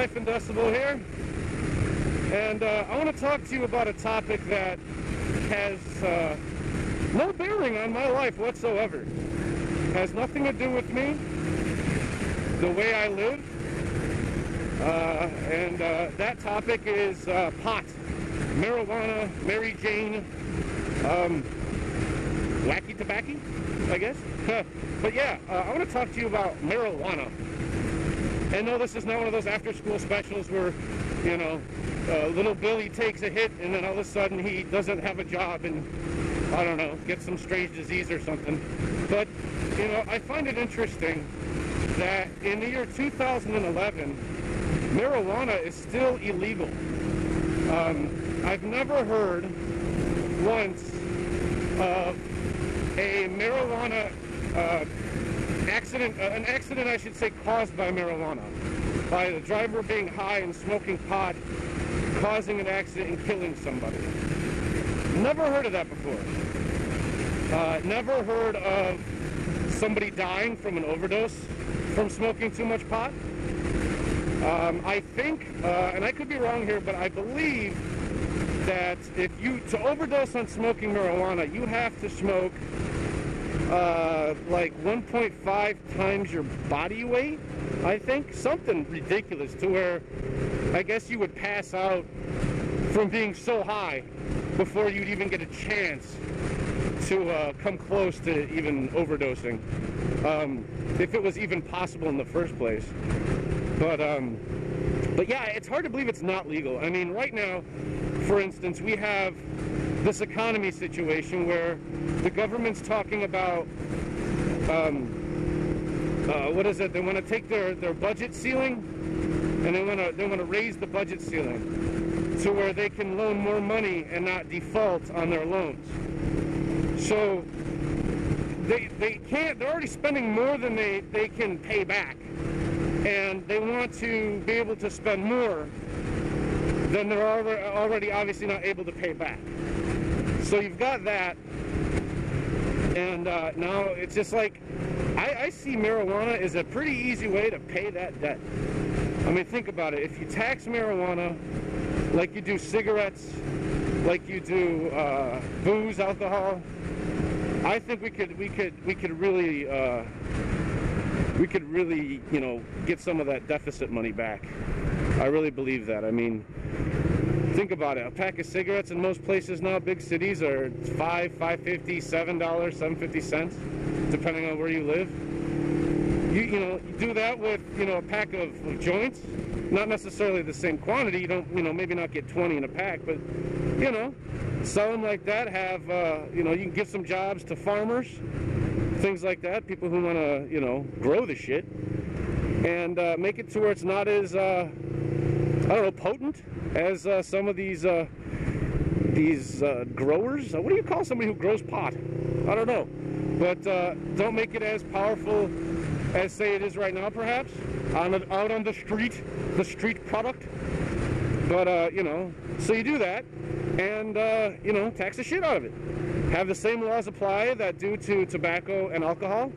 LifeInDecibel here, and I want to talk to you about a topic that has no bearing on my life whatsoever. Has nothing to do with me, the way I live, and that topic is pot, marijuana, Mary Jane, wacky tobacco, I guess. But yeah, I want to talk to you about marijuana. And no, this is not one of those after-school specials where, you know, little Billy takes a hit and then all of a sudden he doesn't have a job and, I don't know, gets some strange disease or something. But, you know, I find it interesting that in the year 2011, marijuana is still illegal. I've never heard once of a marijuana accident, an accident I should say caused by marijuana, by the driver being high and smoking pot, causing an accident and killing somebody. Never heard of that before. Never heard of somebody dying from an overdose from smoking too much pot. I think, and I could be wrong here, but I believe that if you, to overdose on smoking marijuana, you have to smoke like 1.5 times your body weight, I think. Something ridiculous to where I guess you would pass out from being so high before you'd even get a chance to come close to even overdosing, if it was even possible in the first place. But yeah, it's hard to believe it's not legal. I mean, right now, for instance, we have this economy situation where the government's talking about, what is it? They want to take their budget ceiling, and they want to raise the budget ceiling to where they can loan more money and not default on their loans. So they can't. They're already spending more than they can pay back, and they want to be able to spend more than they're already obviously not able to pay back. So you've got that, and now it's just like, I see marijuana as a pretty easy way to pay that debt. I mean, think about it. If you tax marijuana like you do cigarettes, like you do booze, alcohol, I think we could really you know, get some of that deficit money back. I really believe that. I mean, think about it. A pack of cigarettes in most places now, big cities, are $5, $5.50, $7, $7.50 cents, depending on where you live. You know, you do that with, you know, a pack of joints. Not necessarily the same quantity. You don't, you know, maybe not get 20 in a pack, but, you know, sell them like that. Have, you know, you can give some jobs to farmers, things like that. People who want to, you know, grow the shit, and make it to where it's not as, I don't know, potent as some of these growers. What do you call somebody who grows pot? I don't know. But don't make it as powerful as, say, it is right now, perhaps, out on the street product. But, you know, so you do that, and, you know, tax the shit out of it. Have the same laws apply that do to tobacco and alcohol.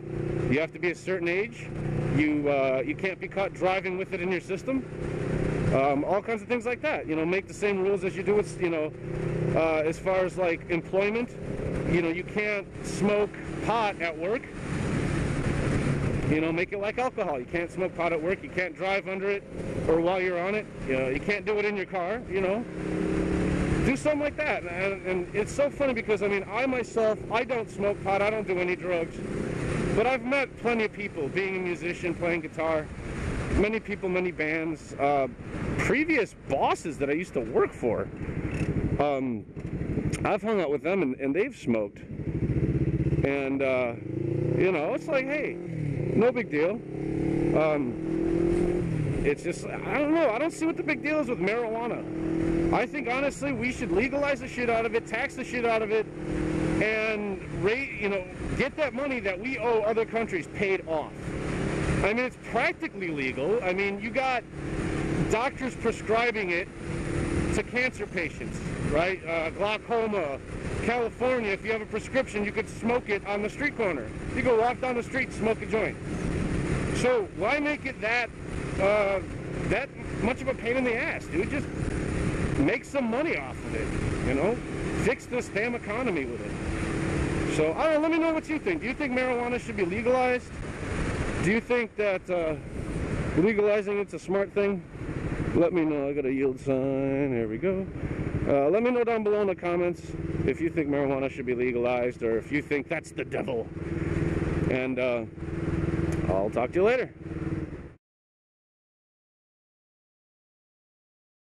You have to be a certain age. You can't be caught driving with it in your system. All kinds of things like that. You know, make the same rules as you do with, you know, as far as like employment. You know, you can't smoke pot at work. You know, make it like alcohol. You can't smoke pot at work. You can't drive under it or while you're on it. You know, you can't do it in your car. You know, do something like that. And it's so funny because, I mean, I myself, I don't smoke pot. I don't do any drugs. But I've met plenty of people, being a musician, playing guitar. Many people, many bands, previous bosses that I used to work for. I've hung out with them and they've smoked. And, you know, it's like, hey, no big deal. It's just, I don't know. I don't see what the big deal is with marijuana. I think, honestly, we should legalize the shit out of it, tax the shit out of it, and, you know, get that money that we owe other countries paid off. I mean, it's practically legal. I mean, you got doctors prescribing it to cancer patients, right? Glaucoma, California, if you have a prescription, you could smoke it on the street corner. You go walk down the street, smoke a joint. So why make it that that much of a pain in the ass, dude. Just make some money off of it, you know? Fix this damn economy with it. So, I don't know, let me know what you think. Do you think marijuana should be legalized? Do you think that legalizing it's a smart thing? Let me know. I got a yield sign. There we go. Let me know down below in the comments if you think marijuana should be legalized or if you think that's the devil. And I'll talk to you later.